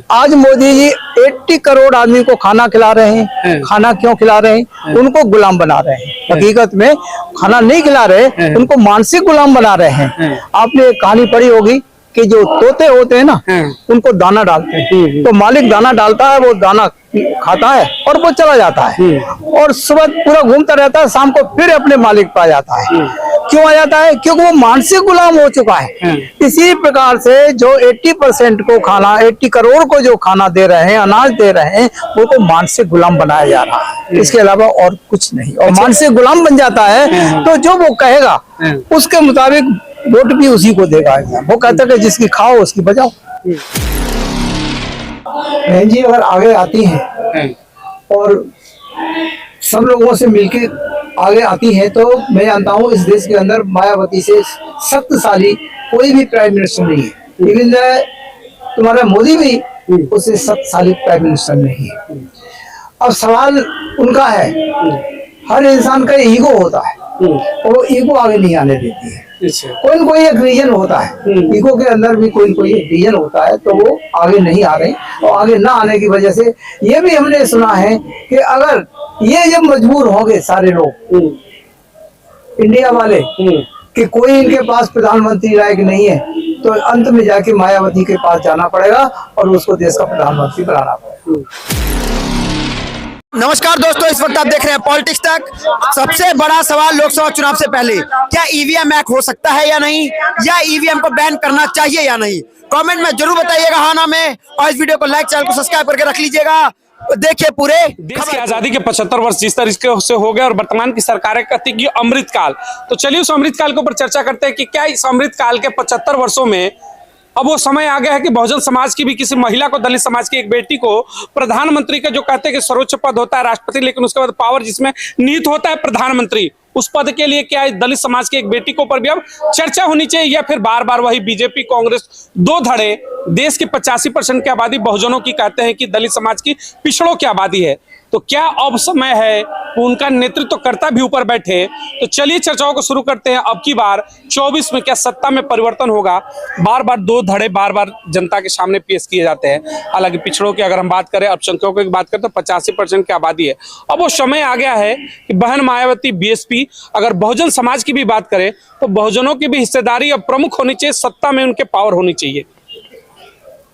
आज मोदी जी 80 करोड़ आदमी को खाना खिला रहे हैं। खाना क्यों खिला रहे हैं? उनको गुलाम बना रहे हैं। हकीकत में खाना नहीं खिला रहे, उनको मानसिक गुलाम बना रहे हैं। आपने एक कहानी पढ़ी होगी कि जो तोते होते हैं ना, उनको दाना डालते हैं, तो मालिक दाना डालता है, वो दाना खाता है और वो चला जाता है और सुबह पूरा घूमता रहता है, शाम को फिर अपने मालिक पे आ जाता है। क्यों आ जाता है? क्योंकि वो मानसिक गुलाम हो चुका है। इसी प्रकार से जो 80% को खाना, 80 करोड़ को जो खाना दे रहे हैं, अनाज दे रहे हैं, वो तो मानसिक गुलाम बनाया जा रहा है, इसके अलावा और कुछ नहीं। और मानसिक गुलाम बन जाता है तो जो वो कहेगा उसके मुताबिक वोट भी उसी को देगा। वो कहता है कि जिसकी खाओ उसकी बजाओ। बहन जी अगर आगे आती हैं और सब लोगों से मिलके आगे आती है तो मैं जानता हूँ इस देश के अंदर मायावती से शक्तिशाली कोई भी प्राइम मिनिस्टर नहीं है। इवन तुम्हारा मोदी भी उससे शक्तिशाली प्राइम मिनिस्टर नहीं है। अब सवाल उनका है, हर इंसान का ईगो होता है और वो ईगो आगे नहीं आने देती है। कोई न कोई एक रीजन होता है, ईगो के अंदर भी कोई न कोई एक रीजन होता है, तो वो आगे नहीं आ रहे। और आगे ना आने की वजह से ये भी हमने सुना है कि अगर ये जब मजबूर होंगे सारे लोग इंडिया वाले कि कोई इनके पास प्रधानमंत्री लायक नहीं है, तो अंत में जाके मायावती के पास जाना पड़ेगा और उसको देश का प्रधानमंत्री बनाना पड़ेगा। नमस्कार दोस्तों, इस वक्त आप देख रहे हैं पॉलिटिक्स तक। सबसे बड़ा सवाल लोकसभा चुनाव से पहले, क्या ईवीएम हैक हो सकता है या नहीं, या ईवीएम को बैन करना चाहिए या नहीं? कमेंट में जरूर बताइएगा हाँ ना में, और इस वीडियो को लाइक, चैनल को सब्सक्राइब करके रख लीजिएगा। देखिए पूरे देश की आजादी के 75 वर्ष जिस तरीके से हो गए और वर्तमान की सरकारें कहती कि अमृत काल, तो चलिए उस अमृत काल के ऊपर चर्चा करते हैं कि क्या इस अमृत काल के 75 वर्षों में अब वो समय आ गया है कि बहुजन समाज की भी किसी महिला को, दलित समाज की एक बेटी को प्रधानमंत्री का जो कहते हैं कि सर्वोच्च पद होता है राष्ट्रपति, लेकिन उसके बाद पावर जिसमें निहित होता है प्रधानमंत्री, उस पद के लिए क्या दलित समाज की एक बेटी को ऊपर भी अब चर्चा होनी चाहिए, या फिर बार बार वही बीजेपी कांग्रेस दो धड़े? देश की 85% की आबादी बहुजनों की कहते हैं कि दलित समाज की पिछड़ों की आबादी है, तो क्या अब समय है उनका नेतृत्व करता भी ऊपर बैठे? तो चलिए चर्चाओं को शुरू करते हैं। अब की बार 24 में क्या सत्ता में परिवर्तन होगा? बार बार दो धड़े बार बार जनता के सामने पेश किए जाते हैं। हालांकि पिछड़ों की अगर हम बात करें, अल्पसंख्यकों की बात करें तो 85% की आबादी है। अब वो समय आ गया है कि बहन मायावती, बीएसपी, अगर बहुजन समाज की भी बात करें तो बहुजनों की भी हिस्सेदारी अब प्रमुख होनी चाहिए, सत्ता में उनके पावर होनी चाहिए।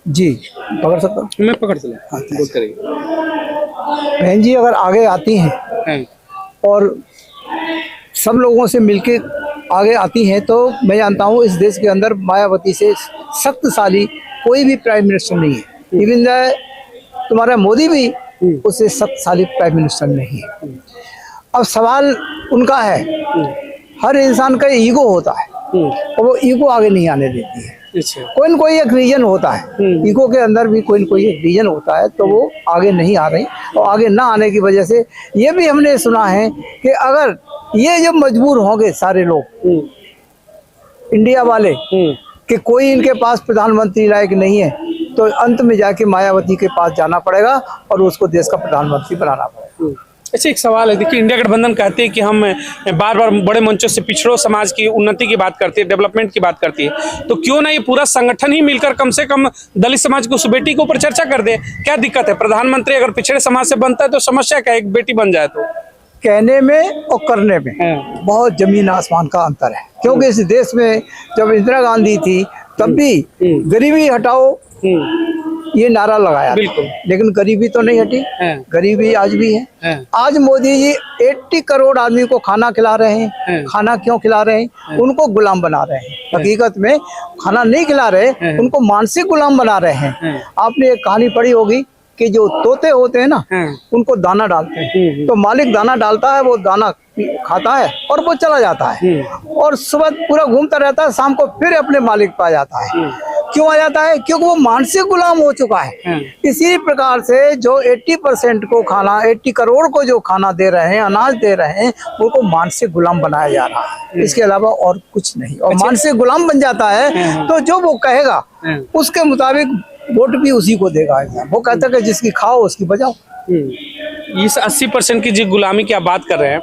जी पकड़ सकता हूँ मैं, पकड़ चले। हाँ, बहन जी अगर आगे आती हैं और सब लोगों से मिलके आगे आती हैं तो मैं जानता हूँ इस देश के अंदर मायावती से शक्तिशाली कोई भी प्राइम मिनिस्टर नहीं है। इवन तुम्हारा मोदी भी उससे शक्तिशाली प्राइम मिनिस्टर नहीं है। अब सवाल उनका है, हर इंसान का ईगो होता है और वो ईगो आगे नहीं आने देती है। कोई न कोई एक रीजन होता है, ईगो के अंदर भी कोई न कोई एक रीजन होता है, तो वो आगे नहीं आ रही। और आगे ना आने की वजह से ये भी हमने सुना है कि अगर ये जब मजबूर होंगे सारे लोग इंडिया वाले कि कोई इनके पास प्रधानमंत्री लायक नहीं है, तो अंत में जाके मायावती के पास जाना पड़ेगा और उसको देश का प्रधानमंत्री बनाना पड़ेगा। अच्छा, एक सवाल है, देखिए इंडिया गठबंधन कहती है कि हम बार बार बड़े मंचों से पिछड़ों समाज की उन्नति की बात करती है, डेवलपमेंट की बात करती है, तो क्यों ना ये पूरा संगठन ही मिलकर कम से कम दलित समाज की उस बेटी के ऊपर चर्चा कर दे? क्या दिक्कत है? प्रधानमंत्री अगर पिछड़े समाज से बनता है तो समस्या क्या है? एक बेटी बन जाए तो कहने में और करने में बहुत जमीन आसमान का अंतर है। क्योंकि इस देश में जब इंदिरा गांधी थी तब भी गरीबी हटाओ ये नारा लगाया, लेकिन गरीबी तो नहीं हटी, गरीबी आज भी है। आज मोदी जी 80 करोड़ आदमी को खाना खिला रहे हैं। खाना क्यों खिला रहे हैं? उनको गुलाम बना रहे हैं। हकीकत में खाना नहीं खिला रहे, उनको मानसिक गुलाम बना रहे हैं। आपने एक कहानी पढ़ी होगी कि जो तोते होते हैं ना, उनको दाना डालते हैं, तो मालिक दाना डालता है, वो दाना खाता है और वो चला जाता है और सुबह पूरा घूमता रहता है, शाम को फिर अपने मालिक पे आ जाता है। क्यों आ जाता है? क्योंकि वो मानसिक गुलाम हो चुका है। इसी प्रकार से जो 80% को खाना, 80 करोड़ को जो खाना दे रहे हैं, अनाज दे रहे हैं, उनको मानसिक गुलाम बनाया जा रहा है, इसके अलावा और कुछ नहीं। और मानसिक गुलाम बन जाता है तो जो वो कहेगा उसके मुताबिक वोट भी उसी को देगा। वो कहता है कि जिसकी खाओ उसकी बजाओ। इस 80% की जो गुलामी की आप बात कर रहे हैं,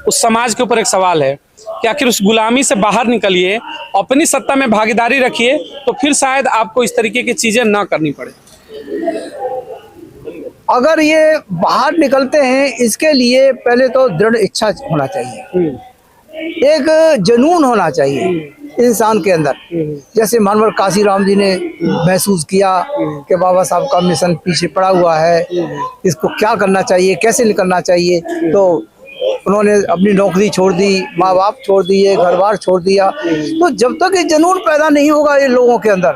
उस समाज के ऊपर एक सवाल है कि आखिर उस गुलामी से बाहर निकलिए, अपनी सत्ता में भागीदारी रखिए, तो फिर शायद आपको इस तरीके की चीजें ना करनी पड़े। अगर ये बाहर निकलते हैं, इसके लिए पहले तो दृढ़ इच्छा होना चाहिए, एक जुनून होना चाहिए इंसान के अंदर। जैसे मनोहर काशीराम जी ने महसूस किया कि बाबा साहब का मिशन पीछे पड़ा हुआ है, इसको क्या करना चाहिए, कैसे निकलना चाहिए, तो उन्होंने अपनी नौकरी छोड़ दी, माँ बाप छोड़ दिए, घर बार छोड़ दिया। तो जब तक ये जुनून पैदा नहीं होगा ये लोगों के अंदर,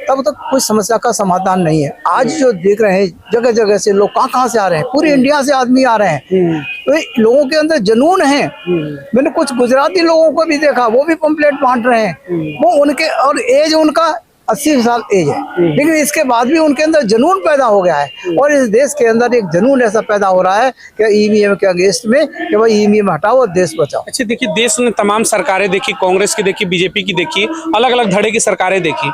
तब तक कोई समस्या का समाधान नहीं है। आज जो देख रहे हैं जगह जगह से लोग कहाँ से आ रहे हैं, पूरी इंडिया से आदमी आ रहे हैं, तो लोगों के अंदर जुनून है। मैंने कुछ गुजराती लोगों को भी देखा, वो भी पंपलेट बांट रहे हैं, वो उनके और एज उनका 80 साल एज है, लेकिन इसके बाद भी उनके अंदर जुनून पैदा हो गया है। और इस देश के अंदर एक जुनून ऐसा पैदा हो रहा है कि ईवीएम के अगेंस्ट में कि भाई ईवीएम हटाओ और देश बचाओ। अच्छा देखिए, देश ने तमाम सरकारें देखी, कांग्रेस की देखी, बीजेपी की देखी, अलग अलग धड़े की सरकारें देखी।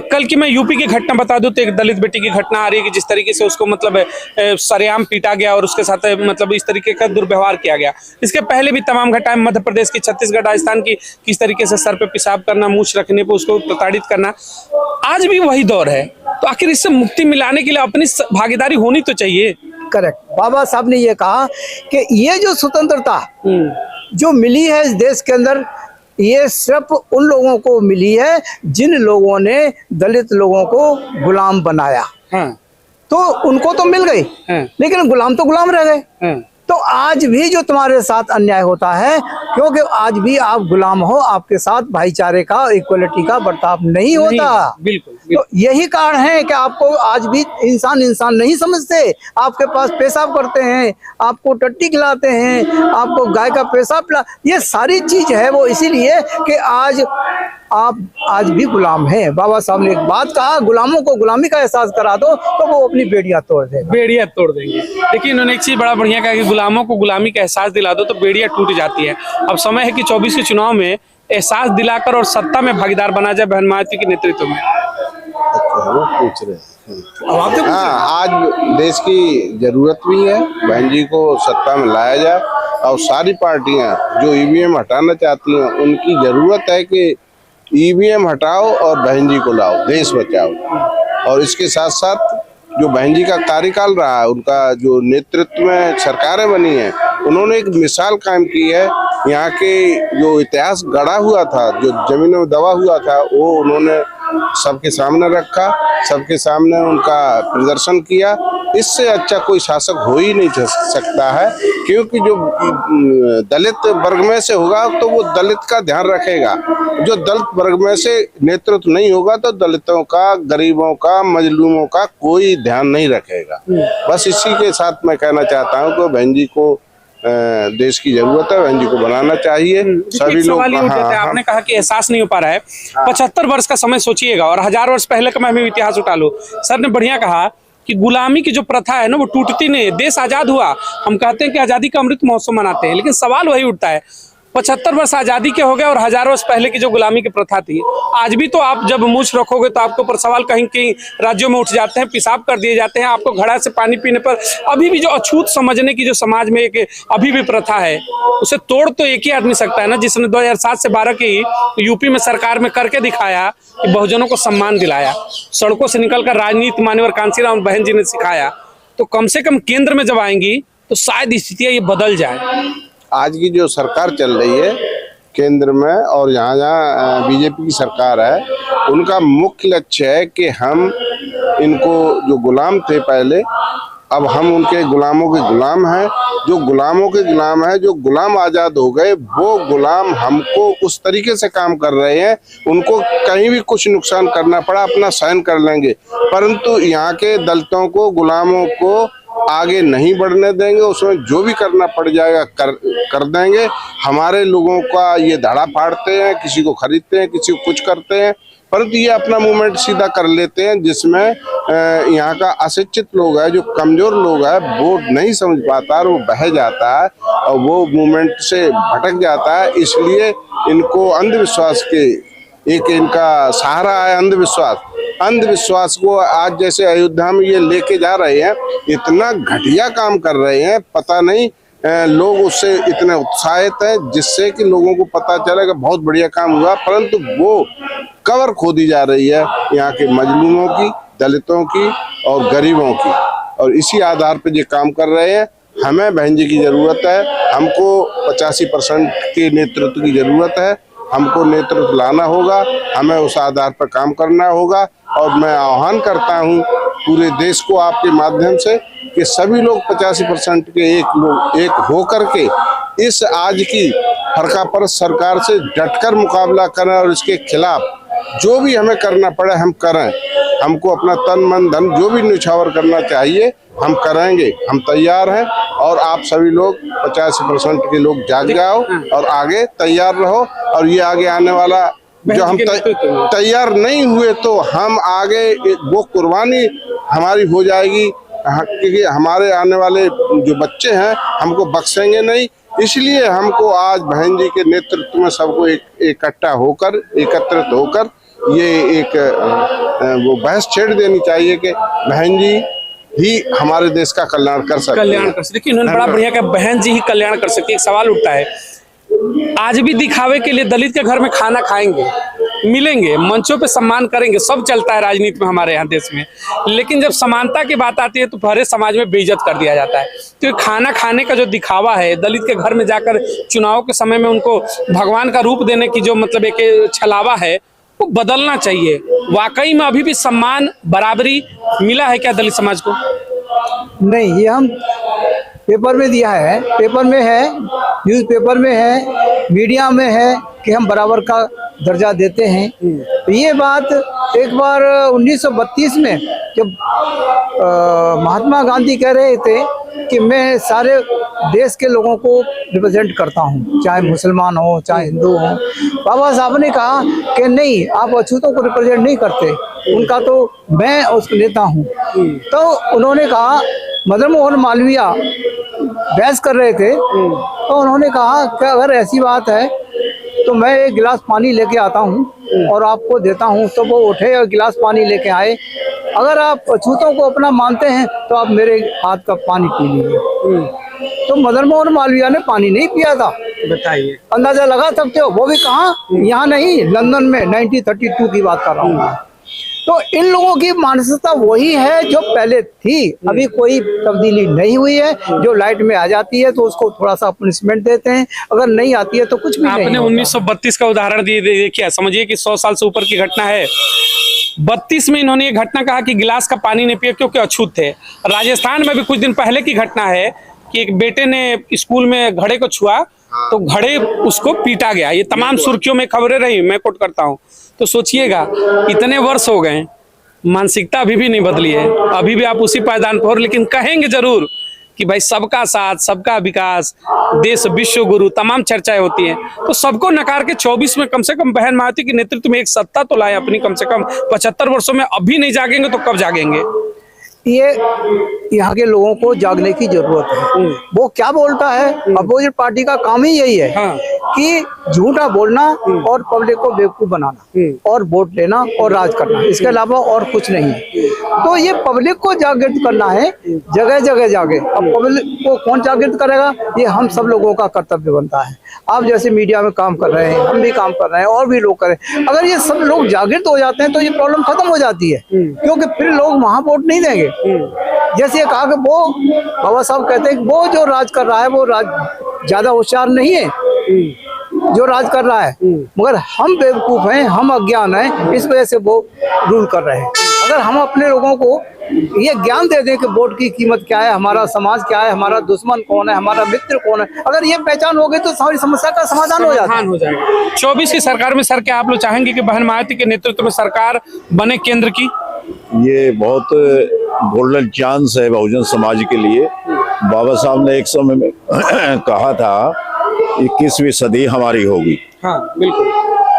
कल की मैं यूपी की घटना बता दूं तो एक दलित बेटी की घटना आ रही है कि जिस तरीके से उसको मतलब सरेआम पीटा गया और उसके साथ मतलब इस तरीके का दुर्व्यवहार किया गया। इसके पहले भी तमाम घटनाएं मध्य प्रदेश की, छत्तीसगढ़, राजस्थान की, किस तरीके से सर पे पेशाब करना, मूछ रखने पे उसको प्रताड़ित करना, आज भी वही दौर है। तो आखिर इससे मुक्ति मिलाने के लिए अपनी भागीदारी होनी तो चाहिए। करेक्ट, बाबा साहब ने ये कहा कि ये जो स्वतंत्रता जो मिली है इस देश के अंदर, ये सिर्फ उन लोगों को मिली है जिन लोगों ने दलित लोगों को गुलाम बनाया। तो उनको तो मिल गई, लेकिन गुलाम तो गुलाम रह गए। तो आज भी जो तुम्हारे साथ अन्याय होता है, क्योंकि आज भी आप गुलाम हो, आपके साथ भाईचारे का, इक्वलिटी का बर्ताव नहीं होता। बिल्कुल। तो यही कारण है कि आपको आज भी इंसान नहीं समझते। आपके पास पेशाब करते हैं, आपको टट्टी खिलाते हैं, आपको गाय का पेशाब पिला, ये सारी चीज है वो इसीलिए कि आज आप आज भी गुलाम हैं। बाबा साहब ने एक बात कहा, गुलामों को गुलामी का एहसास करा दो तो वो अपनी बेड़ियां तोड़ देंगे। बेड़ियां तोड़ देंगे। देखिए, इन्होंने एक चीज बड़ा बढ़िया कहा कि गुलामों को गुलामी का एहसास दिला दो तो बेड़ियां टूट जाती है। अब समय है कि 24 के चुनाव में एहसास दिलाकर और सत्ता में भागीदार बना जाए बहन मायावती के नेतृत्व में। पूछ रहे हाँ, आज देश की जरूरत भी है, बहन जी को सत्ता में लाया जाए। और सारी पार्टियां जो ईवीएम हटाना चाहती हैं, उनकी जरूरत है कि ईवीएम हटाओ और बहन जी को लाओ, देश बचाओ। और इसके साथ साथ जो बहन जी का कार्यकाल रहा है, उनका जो नेतृत्व में सरकारें बनी हैं, उन्होंने एक मिसाल कायम की है। यहाँ के जो इतिहास गढ़ा हुआ था, जो जमीनों में दबा हुआ था, वो उन्होंने सबके सामने रखा, सबके सामने उनका प्रदर्शन किया। इससे अच्छा कोई शासक हो ही नहीं सकता है, क्योंकि जो दलित वर्ग में से होगा तो वो दलित का ध्यान रखेगा। जो दलित वर्ग में से नेतृत्व नहीं होगा तो दलितों का, गरीबों का, मजलूमों का कोई ध्यान नहीं रखेगा। बस इसी के साथ मैं कहना चाहता हूँ कि बहन जी को देश की जरूरत है, बहन जी को बनाना चाहिए। सभी लोग आपने कहा कि एहसास नहीं हो पा रहा है। 75 वर्ष का समय सोचिएगा और 1000 वर्ष पहले का मैं भी इतिहास उठा लो। सर ने बढ़िया कहा कि गुलामी की जो प्रथा है ना, वो टूटती नहीं है। देश आजाद हुआ, हम कहते हैं कि आजादी का अमृत महोत्सव मनाते हैं, लेकिन सवाल वही उठता है, 75 वर्ष आजादी के हो गए और 1000 वर्ष पहले की जो गुलामी की प्रथा थी, आज भी तो आप जब मूछ रखोगे तो आपके ऊपर सवाल कहीं कहीं राज्यों में उठ जाते हैं, पेशाब कर दिए जाते हैं। आपको घड़ा से पानी पीने पर अभी भी जो अछूत समझने की जो समाज में एक अभी भी प्रथा है, उसे तोड़ तो एक ही आदमी सकता है ना, जिसने 2007 से 12 की यूपी में सरकार में करके दिखाया कि बहुजनों को सम्मान दिलाया, सड़कों से निकलकर राजनीति मान्यवर कांसीराम बहन जी ने सिखाया। तो कम से कम केंद्र में जब आएंगी तो शायद स्थितियां ये बदल जाए। आज की जो सरकार चल रही है केंद्र में, और यहाँ जहाँ बीजेपी की सरकार है, उनका मुख्य लक्ष्य है कि हम इनको जो गुलाम थे पहले, अब हम उनके गुलामों के गुलाम हैं। जो गुलामों के गुलाम हैं, जो गुलाम आज़ाद हो गए, वो गुलाम हमको उस तरीके से काम कर रहे हैं, उनको कहीं भी कुछ नुकसान करना पड़ा अपना सहन कर लेंगे, परंतु यहाँ के दलितों को, गुलामों को आगे नहीं बढ़ने देंगे। उसमें जो भी करना पड़ जाएगा कर देंगे। हमारे लोगों का ये धड़ा फाड़ते हैं, किसी को खरीदते हैं, किसी को कुछ करते हैं, परंतु ये अपना मूवमेंट सीधा कर लेते हैं, जिसमें यहाँ का अशिक्षित लोग है, जो कमजोर लोग है, वो नहीं समझ पाता और वो बह जाता है और वो मूवमेंट से भटक जाता है। इसलिए इनको अंधविश्वास के एक इनका सहारा है, अंधविश्वास को आज जैसे अयोध्या में ये लेके जा रहे हैं, इतना घटिया काम कर रहे हैं, पता नहीं लोग उससे इतने उत्साहित हैं, जिससे कि लोगों को पता चला कि बहुत बढ़िया काम हुआ, परंतु वो कवर खोदी जा रही है यहाँ के मजलूमों की, दलितों की और गरीबों की, और इसी आधार पर ये काम कर रहे हैं। हमें बहन जी की जरूरत है, हमको 85% के नेतृत्व की जरूरत है, हमको नेतृत्व लाना होगा, हमें उस आधार पर काम करना होगा। और मैं आह्वान करता हूं पूरे देश को आपके माध्यम से कि सभी लोग 85% के एक हो करके इस आज की फर्कापरस्त सरकार से डटकर मुकाबला करें और इसके खिलाफ जो भी हमें करना पड़े हम करें। हमको अपना तन मन धन जो भी न्यौछावर करना चाहिए हम करेंगे, हम तैयार हैं। और आप सभी लोग 85% के लोग जाग जाओ और आगे तैयार रहो। और ये आगे आने वाला जो हम तैयार नहीं हुए तो हम आगे वो कुर्बानी हमारी हो जाएगी, क्योंकि हमारे आने वाले जो बच्चे हैं हमको बख्शेंगे नहीं। इसलिए हमको आज बहन जी के नेतृत्व में सबको इकट्ठा होकर एकत्रित होकर ये एक वो बहस छेड़ देनी चाहिए कि बहन जी ही हमारे देश का कल्याण कर सकते हैं। देखिए इन्होंने बड़ा बढ़िया कहा, बहन जी ही कल्याण कर सकती है। एक सवाल उठता है, आज भी दिखावे के लिए दलित के घर में खाना खाएंगे, मिलेंगे, मंचों पे सम्मान करेंगे, सब चलता है राजनीति में हमारे यहाँ देश में, लेकिन जब समानता की बात आती है तो भरे समाज में बेइज्जत कर दिया जाता है। तो खाना खाने का जो दिखावा है, दलित के घर में जाकर चुनाव के समय में उनको भगवान का रूप देने की जो मतलब एक छलावा है वो बदलना चाहिए। वाकई में अभी भी सम्मान बराबरी मिला है क्या दलित समाज को? नहीं, ये हम पेपर में दिया है, पेपर में है, न्यूज़पेपर में है, मीडिया में है कि हम बराबर का दर्जा देते हैं। तो ये बात एक बार 1932 में जब महात्मा गांधी कह रहे थे कि मैं सारे देश के लोगों को रिप्रेजेंट करता हूँ, चाहे मुसलमान हो चाहे हिंदू हो। बाबा साहब ने कहा कि नहीं, आप अछूतों को रिप्रेजेंट नहीं करते, उनका तो मैं उसका नेता हूँ। तो उन्होंने कहा, मदन मोहन मालवीय बहस कर रहे थे तो उन्होंने कहा कि अगर ऐसी बात है तो मैं एक गिलास पानी लेके आता हूँ और आपको देता हूँ। तो वो उठे और गिलास पानी लेके आए। अगर आप अछूतों को अपना मानते हैं तो आप मेरे हाथ का पानी पी लीजिए। तो मदन मोहन मालवीय ने पानी नहीं पिया था। बताइए, अंदाजा लगा सकते हो, वो भी कहाँ, यहाँ नहीं, लंदन में 1932 की बात कर रहा हूँ। तो इन लोगों की मानसिकता वही है जो पहले थी, अभी कोई तब्दीली नहीं हुई है। जो लाइट में आ जाती है तो उसको थोड़ा सा पनिशमेंट देते हैं, अगर नहीं आती है तो कुछ भी नहीं। आपने 1932 का उदाहरण देखिए, समझिए कि 100 साल से ऊपर की घटना है। 32 में इन्होंने ये घटना कहा कि गिलास का पानी नहीं पिया क्योंकि अछूत थे। राजस्थान में भी कुछ दिन पहले की घटना है कि एक बेटे ने स्कूल में घड़े को छुआ तो घड़े उसको पीटा गया। ये तमाम सुर्खियों में खबरें रही, मैं कोट करता हूँ। तो सोचिएगा, इतने वर्ष हो गए, मानसिकता अभी भी नहीं बदली है, अभी भी आप उसी पायदान पर, लेकिन कहेंगे जरूर कि भाई सबका साथ, सबका विकास, देश विश्व गुरु, तमाम चर्चाएं होती हैं। तो सबको नकार के 24 में कम से कम बहन मायावती के नेतृत्व में एक सत्ता तो लाए अपनी, कम से कम 75 वर्षों में। अभी नहीं जागेंगे तो कब जागेंगे? ये यहाँ के लोगों को जागने की जरूरत है। वो क्या बोलता है, अपोजिट पार्टी का काम ही यही है कि झूठा बोलना और पब्लिक को बेवकूफ बनाना और वोट लेना और राज करना, इसके अलावा और कुछ नहीं है। तो ये पब्लिक को जागृत करना है, जगह जगह जाके। अब पब्लिक को कौन जागृत करेगा? ये हम सब लोगों का कर्तव्य बनता है। आप जैसे मीडिया में काम कर रहे हैं, हम भी काम कर रहे हैं, और भी लोग करें। अगर ये सब लोग जागृत हो जाते हैं तो ये प्रॉब्लम खत्म हो जाती है, क्योंकि फिर लोग वहां वोट नहीं देंगे। जैसे कहा कि वो बाबा साहब कहते हैं कि वो जो राज कर रहा है वो राज ज्यादा होशियार नहीं है जो राज कर रहा है, मगर हम बेवकूफ हैं, हम अज्ञान हैं, इस वजह से वो रूल कर रहे हैं। अगर हम अपने लोगों को ये ज्ञान दे दें कि वोट की कीमत क्या है, हमारा समाज क्या है, हमारा दुश्मन कौन है, हमारा मित्र कौन है, अगर ये पहचान हो गई तो सारी समस्या का समाधान हो जाता है। 24 की सरकार में सर क्या आप लोग चाहेंगे कि बहन मायावती के नेतृत्व में सरकार बने केंद्र की? ये बहुत गोल्डन चांस है बहुजन समाज के लिए। बाबा साहब ने एक समय में कहा था 21वीं सदी हमारी होगी। हाँ, बिल्कुल।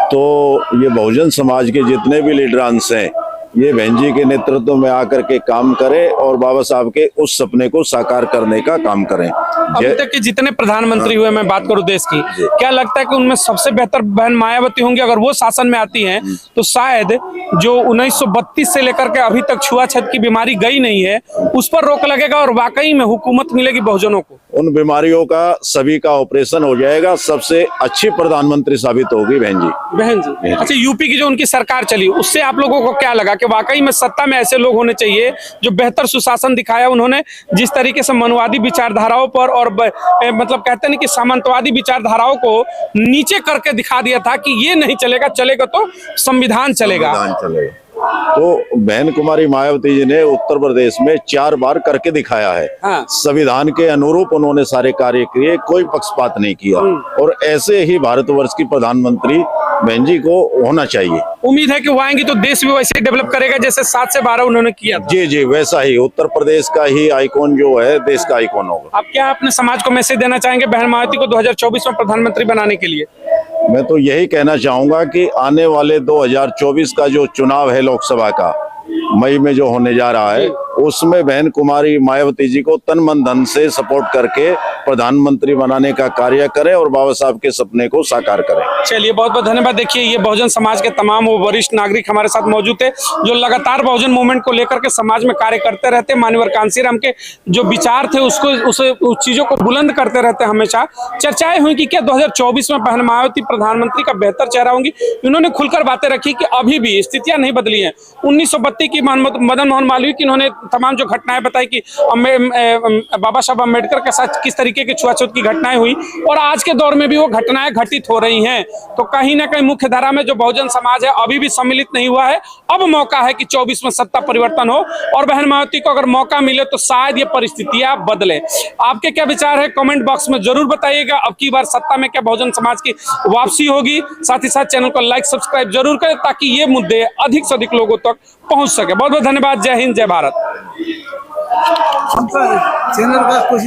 तो ये बहुजन समाज के जितने भी लीडरांस हैं, ये बहन जी के नेतृत्व में आकर के काम करें और बाबा साहब के उस सपने को साकार करने का काम करें। अभी तक के जितने प्रधानमंत्री हुए, मैं बात करूं देश की, क्या लगता है कि उनमें सबसे बेहतर बहन मायावती होंगी? अगर वो शासन में आती हैं तो शायद जो 1932 से लेकर के अभी तक छुआछूत की बीमारी गई नहीं है, उस पर रोक लगेगा और वाकई में हुकूमत मिलेगी बहुजनों को। उन बीमारियों का सभी का ऑपरेशन हो जाएगा। सबसे अच्छी प्रधानमंत्री साबित होगी बहन जी। अच्छा, यूपी की जो उनकी सरकार चली उससे आप लोगों को क्या लगा कि वाकई में सत्ता में ऐसे लोग होने चाहिए जो बेहतर सुशासन दिखाया? उन्होंने जिस तरीके से मनवादी विचारधाराओं पर और मतलब कहते हैं कि सामंतवादी विचारधाराओं को नीचे करके दिखा दिया था कि ये नहीं चलेगा, चलेगा तो संविधान चलेगा। तो बहन कुमारी मायावती जी ने उत्तर प्रदेश में 4 बार करके दिखाया है। हाँ। संविधान के अनुरूप उन्होंने सारे कार्य किए, कोई पक्षपात नहीं किया, और ऐसे ही भारतवर्ष की प्रधानमंत्री बहन जी को होना चाहिए। उम्मीद है कि वो आएंगी तो देश भी वैसे ही डेवलप करेगा जैसे 7 से 12 उन्होंने किया था। जी, वैसा ही उत्तर प्रदेश का ही आइकॉन जो है देश का आइकॉन होगा। आप क्या अपने समाज को मैसेज देना चाहेंगे बहन मायावती को 2024 में प्रधानमंत्री बनाने के लिए? मैं तो यही कहना चाहूंगा कि आने वाले 2024 का जो चुनाव है लोकसभा का, मई में जो होने जा रहा है, उसमें बहन कुमारी मायावती जी को तन मन धन से सपोर्ट करके प्रधानमंत्री बनाने का कार्य करें और बाबा साहब के सपने को साकार करें। चलिए, बहुत बहुत धन्यवाद। देखिए, ये बहुजन समाज के तमाम वो वरिष्ठ नागरिक हमारे साथ मौजूद थे जो लगातार बहुजन मूवमेंट को लेकर के समाज में कार्य करते रहते। माननीय कांसीराम के जो विचार थे उस चीजों को बुलंद करते रहते। हमेशा चर्चाएं हुई कि क्या 2024 में बहन मायावती प्रधानमंत्री का बेहतर चेहरा होंगी। इन्होंने खुलकर बातें रखी कि अभी भी स्थितियां नहीं बदली हैं। 1932 की मदन मोहन मालवीय की इन्होंने तमाम जो घटनाएं बताई कि बाबा साहब अम्बेडकर के साथ किस तरीके की छुआछूत की घटनाएं हुई, और आज के दौर में भी वो घटनाएं घटित हो रही हैं। तो कहीं ना कहीं मुख्य धारा में जो बहुजन समाज है अभी भी सम्मिलित नहीं हुआ है। अब मौका है कि 24 में सत्ता परिवर्तन हो और बहन मायावती को अगर मौका मिले तो शायद ये परिस्थितियां बदले। आपके क्या विचार है कमेंट बॉक्स में जरूर बताइएगा। अब की बार सत्ता में क्या बहुजन समाज की वापसी होगी? साथ ही साथ चैनल को लाइक सब्सक्राइब जरूर करें ताकि ये मुद्दे अधिक से अधिक लोगों तक पहुंच सके। बहुत बहुत धन्यवाद। जय हिंद, जय भारत। चैनल का कुछ